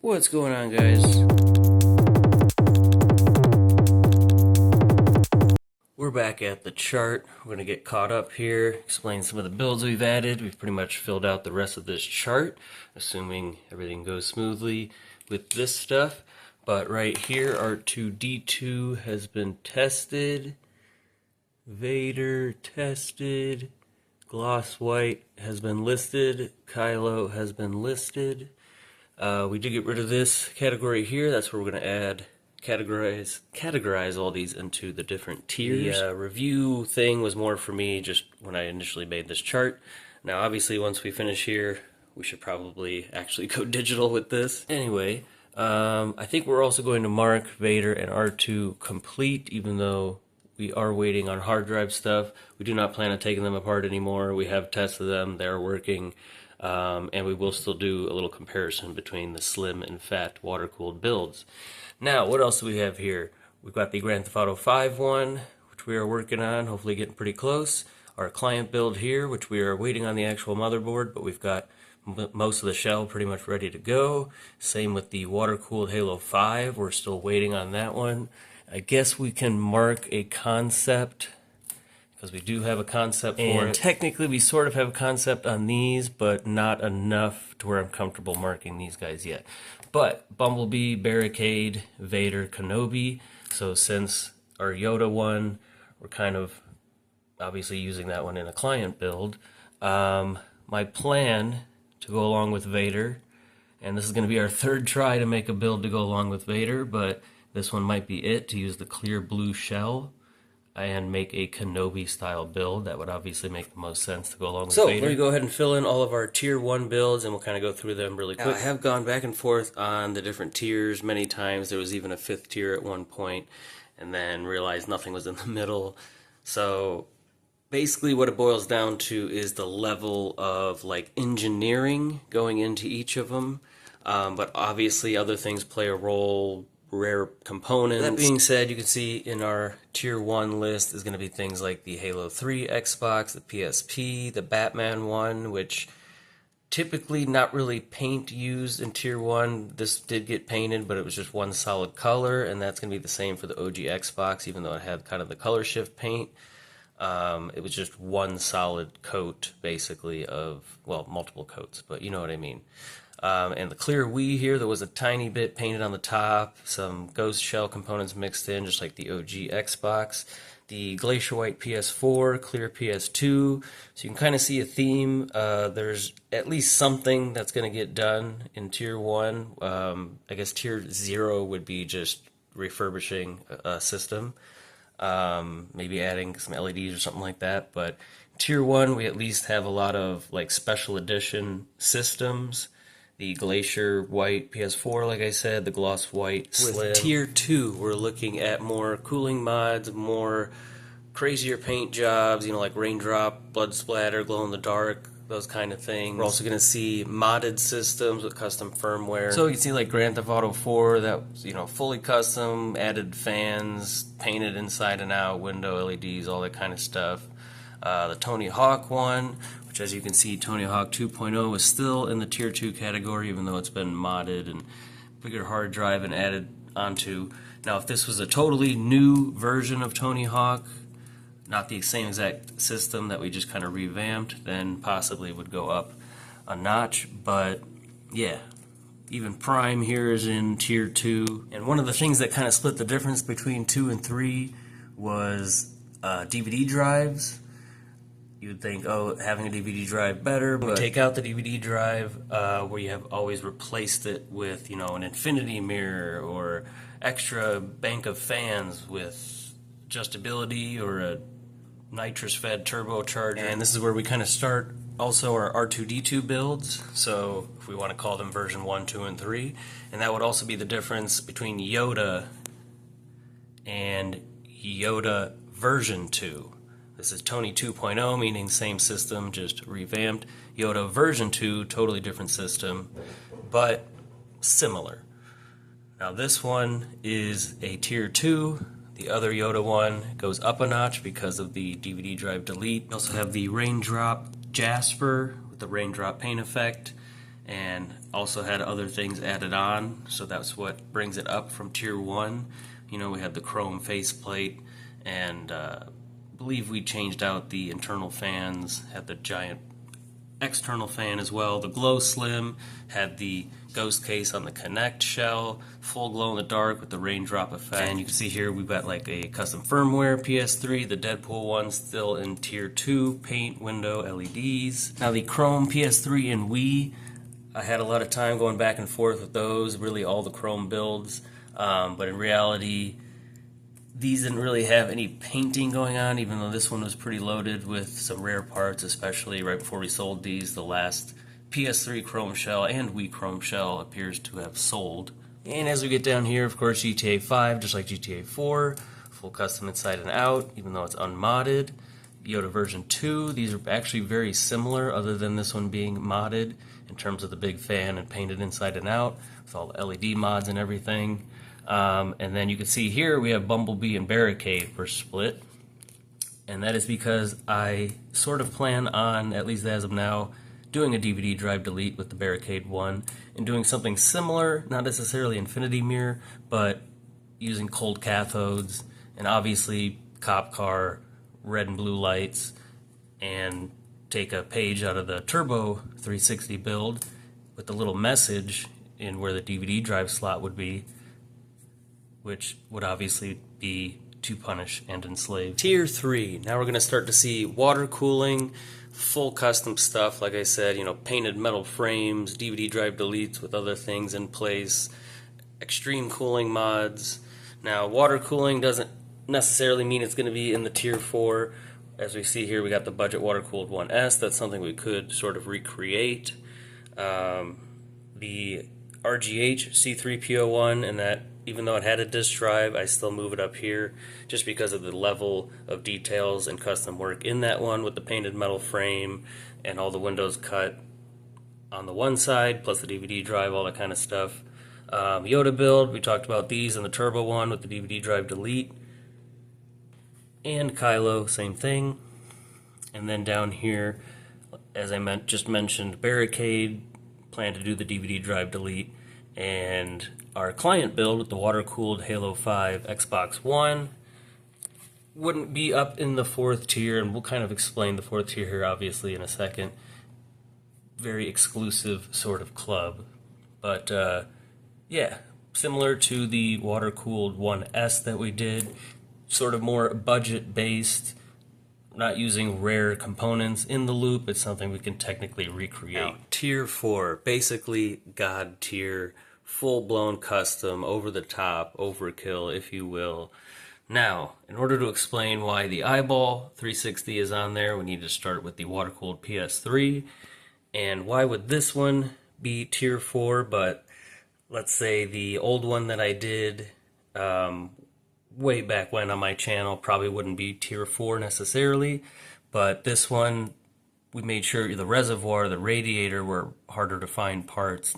What's going on, guys? We're back at the chart. We're going to get caught up here, explain some of the builds we've added. We've pretty much filled out the rest of this chart, assuming everything goes smoothly with this stuff. But right here, R2-D2 has been tested. Vader tested. Gloss White has been listed. Kylo has been listed. We did get rid of this category here. That's where we're going to add, categorize all these into the different tiers. The review thing was more for me just when I initially made this chart. Now, obviously, once we finish here, we should probably actually go digital with this. Anyway, I think we're also going to mark Vader and R2 complete, even though we are waiting on hard drive stuff. We do not plan on taking them apart anymore. We have tested them. They're working. And we will still do a little comparison between the slim and fat water-cooled builds. Now, what else do we have here? We've got the Grand Theft Auto 5 one, which we are working on, hopefully getting pretty close. Our client build here, which we are waiting on the actual motherboard, but we've got most of the shell pretty much ready to go. Same with the water-cooled Halo 5. We're still waiting on that one. I guess we can mark a concept, because we do have a concept for it. And technically we sort of have a concept on these, but not enough to where I'm comfortable marking these guys yet. But Bumblebee, Barricade, Vader, Kenobi. So since our Yoda one, we're kind of obviously using that one in a client build. My plan to go along with Vader, and this is going to be our third try to make a build to go along with Vader, but this one might be it, to use the clear blue shell and make a Kenobi style build. That would obviously make the most sense to go along with Vader. So let me go ahead and fill in all of our tier 1 builds, and we'll kind of go through them really quick. Now, I have gone back and forth on the different tiers many times. There was even a 5th tier at one point, and then realized nothing was in the middle. So basically what it boils down to is the level of like engineering going into each of them. But obviously other things play a role, rare components. That being said, you can see in our tier 1 list is going to be things like the Halo 3 Xbox, the PSP, the Batman one, which typically not really paint used in tier 1. This did get painted, but it was just one solid color, and that's going to be the same for the OG Xbox, even though it had kind of the color shift paint. It was just one solid coat, basically, of, well, multiple coats, but you know what I mean. And the clear Wii here, there was a tiny bit painted on the top, some ghost shell components mixed in, just like the OG Xbox. The Glacier White PS4, clear PS2, so you can kind of see a theme. There's at least something that's going to get done in Tier 1. I guess Tier 0 would be just refurbishing a system, maybe adding some LEDs or something like that, but Tier 1, we at least have a lot of like special edition systems. The Glacier White PS4, like I said, the Gloss White Slim. With Tier 2, we're looking at more cooling mods, more crazier paint jobs, you know, like raindrop, blood splatter, glow in the dark, those kind of things. We're also going to see modded systems with custom firmware. So you can see like Grand Theft Auto 4, that was, you know, fully custom, added fans, painted inside and out, window LEDs, all that kind of stuff. The Tony Hawk one, which as you can see, Tony Hawk 2.0 is still in the Tier 2 category, even though it's been modded and bigger hard drive and added onto. Now, if this was a totally new version of Tony Hawk, not the same exact system that we just kind of revamped, then possibly would go up a notch. But yeah, even Prime here is in Tier 2. And one of the things that kind of split the difference between 2 and 3 was DVD drives. You would think, oh, having a DVD drive better, but take out the DVD drive where you have always replaced it with, you know, an infinity mirror or extra bank of fans with adjustability or a nitrous-fed turbocharger. And this is where we kind of start also our R2-D2 builds, so if we want to call them version 1, 2, and 3. And that would also be the difference between Yoda and Yoda version 2. This is Tony 2.0, meaning same system, just revamped. Yoda version 2, totally different system, but similar. Now this one is a Tier 2. The other Yoda one goes up a notch because of the DVD drive delete. We also have the Raindrop Jasper with the raindrop paint effect, and also had other things added on, so that's what brings it up from tier 1. You know, we had the chrome faceplate, and I believe we changed out the internal fans, had the giant external fan as well. The Glow Slim had the ghost case on the Connect shell, full glow in the dark with the raindrop effect. And you can see here we've got like a custom firmware PS3, the Deadpool one still in tier 2, paint, window, LEDs. Now the Chrome PS3 and Wii, I had a lot of time going back and forth with those, really all the Chrome builds, but in reality these didn't really have any painting going on, even though this one was pretty loaded with some rare parts, especially right before we sold these. The last PS3 Chrome shell and Wii Chrome shell appears to have sold. And as we get down here, of course, GTA 5, just like GTA 4, full custom inside and out, even though it's unmodded. Yoda version 2, these are actually very similar, other than this one being modded in terms of the big fan and painted inside and out, with all the LED mods and everything. And then you can see here we have Bumblebee and Barricade for split, and that is because I sort of plan on, at least as of now, doing a DVD drive delete with the Barricade one and doing something similar, not necessarily Infinity Mirror, but using cold cathodes and obviously cop car, red and blue lights, and take a page out of the Turbo 360 build with the little message in where the DVD drive slot would be, which would obviously be to punish and enslave. Tier 3, now we're going to start to see water cooling, full custom stuff, like I said, you know, painted metal frames, DVD drive deletes with other things in place, extreme cooling mods. Now, water cooling doesn't necessarily mean it's going to be in the tier 4. As we see here, we got the budget water-cooled 1S. That's something we could sort of recreate. The RGH C3PO1, and that, even though it had a disk drive, I still move it up here just because of the level of details and custom work in that one with the painted metal frame and all the windows cut on the one side, plus the DVD drive, all that kind of stuff. Yoda build, we talked about these in the Turbo one with the DVD drive delete. And Kylo, same thing. And then down here, as I just mentioned, Barricade, plan to do the DVD drive delete. And our client build with the water-cooled Halo 5 Xbox One wouldn't be up in the 4th tier, and we'll kind of explain the 4th tier here obviously in a second. Very exclusive sort of club. But yeah, similar to the water-cooled 1S that we did, sort of more budget-based, not using rare components in the loop. It's something we can technically recreate. Now, tier 4, basically God tier, full-blown custom, over-the-top, overkill, if you will. Now, in order to explain why the Eyeball 360 is on there, we need to start with the water-cooled PS3. And why would this one be tier 4, but let's say the old one that I did way back when on my channel probably wouldn't be tier 4 necessarily, but this one, we made sure the reservoir, the radiator were harder to find parts,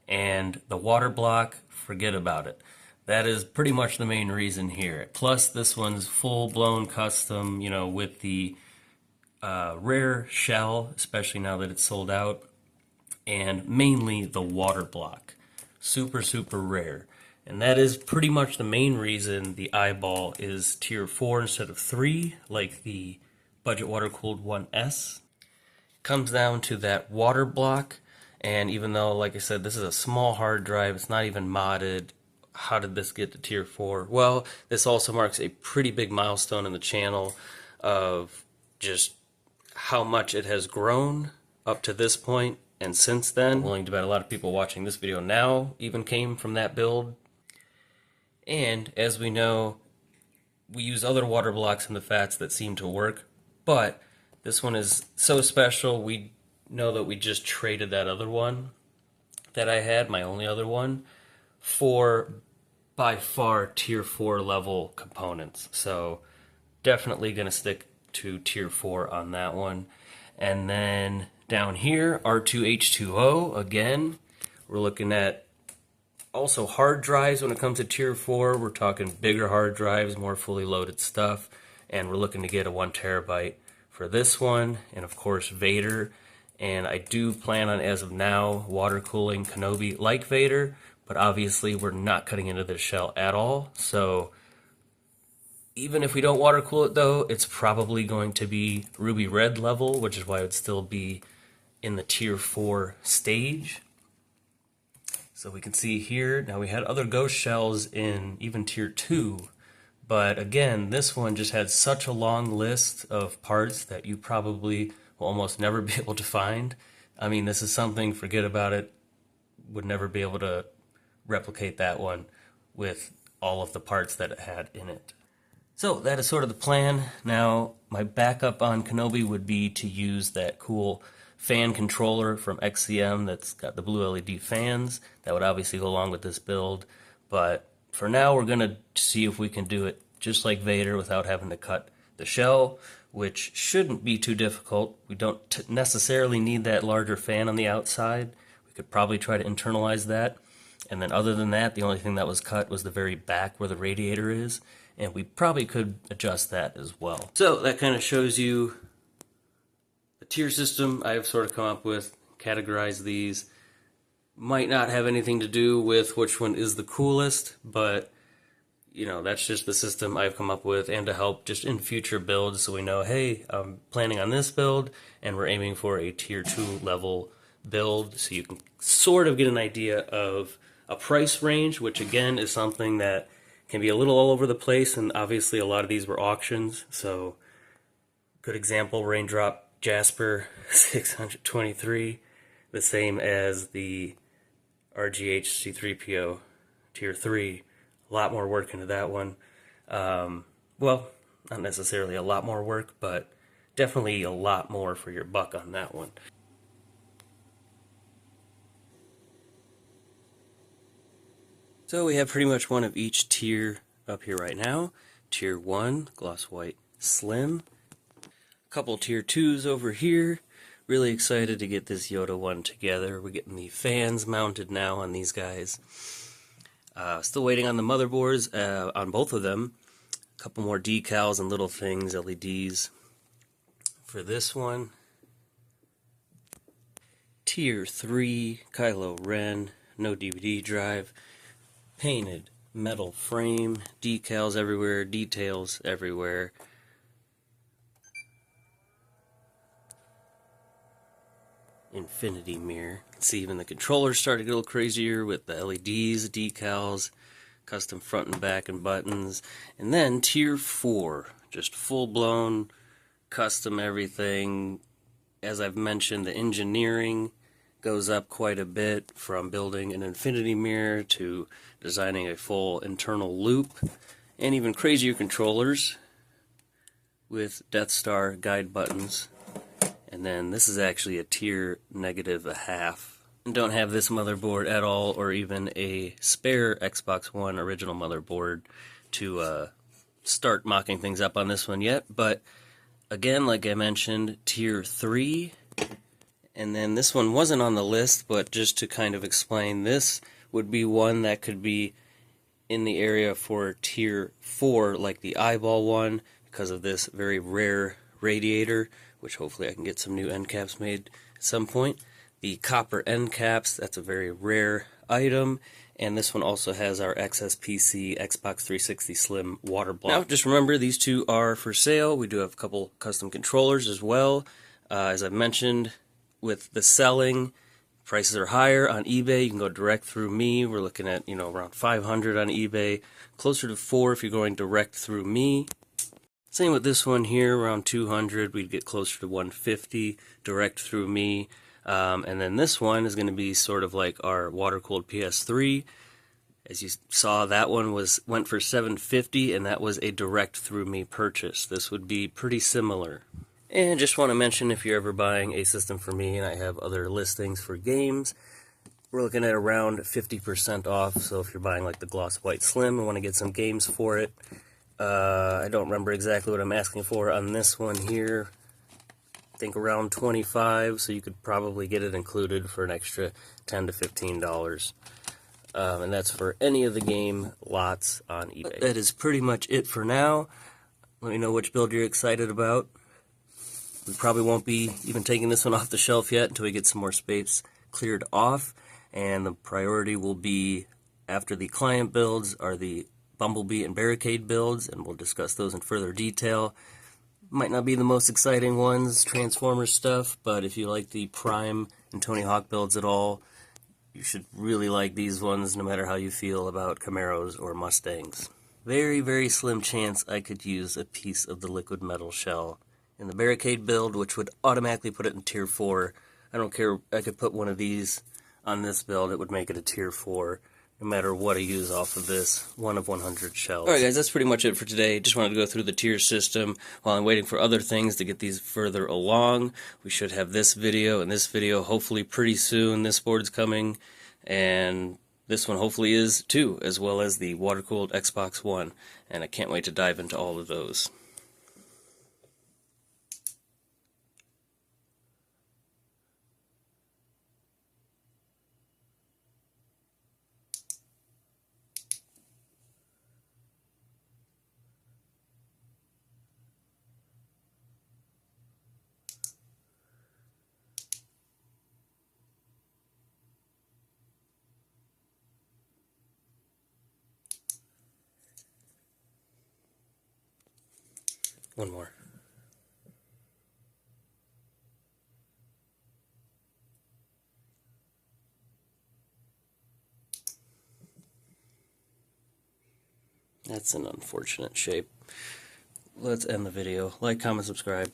and the water block, forget about it. That is pretty much the main reason here. Plus, this one's full-blown custom, you know, with the rare shell, especially now that it's sold out, and mainly the water block. Super, super rare. And that is pretty much the main reason the Eyeball is tier 4 instead of 3, like the budget water-cooled 1S. Comes down to that water block, and even though, like I said, this is a small hard drive, it's not even modded, how did this get to tier 4? Well, this also marks a pretty big milestone in the channel of just how much it has grown up to this point, and since then. I'm willing to bet a lot of people watching this video now even came from that build. And as we know, we use other water blocks in the Fats that seem to work, but this one is so special, we know that we just traded that other one that I had, my only other one, for by far tier 4 level components. So definitely going to stick to tier 4 on that one. And then down here, R2H2O, again, we're looking at also hard drives when it comes to tier 4. We're talking bigger hard drives, more fully loaded stuff, and we're looking to get a 1 terabyte for this one. And of course, Vader And I do plan on, as of now, water cooling Kenobi like Vader, but obviously we're not cutting into this shell at all. So even if we don't water cool it though, it's probably going to be ruby red level, which is why it would still be in the tier 4 stage. So we can see here, now we had other ghost shells in even tier 2, but again, this one just had such a long list of parts that you probably will almost never be able to find. I mean, this is something, forget about it, would never be able to replicate that one with all of the parts that it had in it. So that is sort of the plan. Now, my backup on Kenobi would be to use that cool fan controller from XCM that's got the blue LED fans. That would obviously go along with this build, but for now we're going to see if we can do it just like Vader without having to cut the shell, which shouldn't be too difficult. We don't necessarily need that larger fan on the outside. We could probably try to internalize that. And then other than that, the only thing that was cut was the very back where the radiator is, and we probably could adjust that as well. So that kind of shows you the tier system I've sort of come up with, categorize these. Might not have anything to do with which one is the coolest, but you know, that's just the system I've come up with, and to help just in future builds so we know, hey, I'm planning on this build and we're aiming for a tier 2 level build, so you can sort of get an idea of a price range, which again is something that can be a little all over the place, and obviously a lot of these were auctions. So good example, Raindrop Jasper 623, the same as the RGH C3PO tier 3. A lot more work into that one. Well, not necessarily a lot more work, but definitely a lot more for your buck on that one. So we have pretty much one of each tier up here right now. Tier 1, gloss white slim. A couple tier 2s over here. Really excited to get this Yoda one together. We're getting the fans mounted now on these guys. Still waiting on the motherboards on both of them. A couple more decals and little things, LEDs. For this one, Tier 3, Kylo Ren, no DVD drive, painted metal frame, decals everywhere, details everywhere. Infinity mirror. See, even the controllers started to get a little crazier with the LEDs, decals, custom front and back and buttons. And then Tier 4, just full-blown custom everything. As I've mentioned, the engineering goes up quite a bit, from building an infinity mirror to designing a full internal loop, and even crazier controllers with Death Star guide buttons. And then this is actually a tier -1/2. Don't have this motherboard at all, or even a spare Xbox One original motherboard to start mocking things up on this one yet. But again, like I mentioned, tier 3. And then this one wasn't on the list, but just to kind of explain, this would be one that could be in the area for tier 4, like the eyeball one, because of this very rare radiator, which hopefully I can get some new end caps made at some point. The copper end caps, that's a very rare item. And this one also has our XSPC Xbox 360 Slim water block. Now, just remember, these two are for sale. We do have a couple custom controllers as well. As I've mentioned, with the selling, prices are higher on eBay. You can go direct through me. We're looking at, around 500 on eBay, closer to 4 if you're going direct through me. Same with this one here, around 200. We'd get closer to 150 direct through me. And then this one is going to be sort of like our water-cooled PS3. As you saw, that one went for $750, and that was a direct through me purchase. This would be pretty similar. And just want to mention, if you're ever buying a system for me, and I have other listings for games, we're looking at around 50% off. So if you're buying like the Gloss White Slim and want to get some games for it, I don't remember exactly what I'm asking for on this one here. I think around 25, so you could probably get it included for an extra $10 to $15. And that's for any of the game lots on eBay. But that is pretty much it for now. Let me know which build you're excited about. We probably won't be even taking this one off the shelf yet until we get some more space cleared off, and the priority will be after the client builds are the Bumblebee and Barricade builds, and we'll discuss those in further detail. Might not be the most exciting ones, Transformers stuff, but if you like the Prime and Tony Hawk builds at all, you should really like these ones no matter how you feel about Camaros or Mustangs. Very, very slim chance I could use a piece of the liquid metal shell in the Barricade build, which would automatically put it in Tier 4. I don't care, I could put one of these on this build, it would make it a Tier 4, no matter what I use off of this 1 of 100 shells. Alright guys, that's pretty much it for today. Just wanted to go through the tier system while I'm waiting for other things to get these further along. We should have this video and this video hopefully pretty soon. This board's coming, and this one hopefully is too, as well as the water-cooled Xbox One, and I can't wait to dive into all of those. One more. That's an unfortunate shape. Let's end the video. Like, comment, subscribe.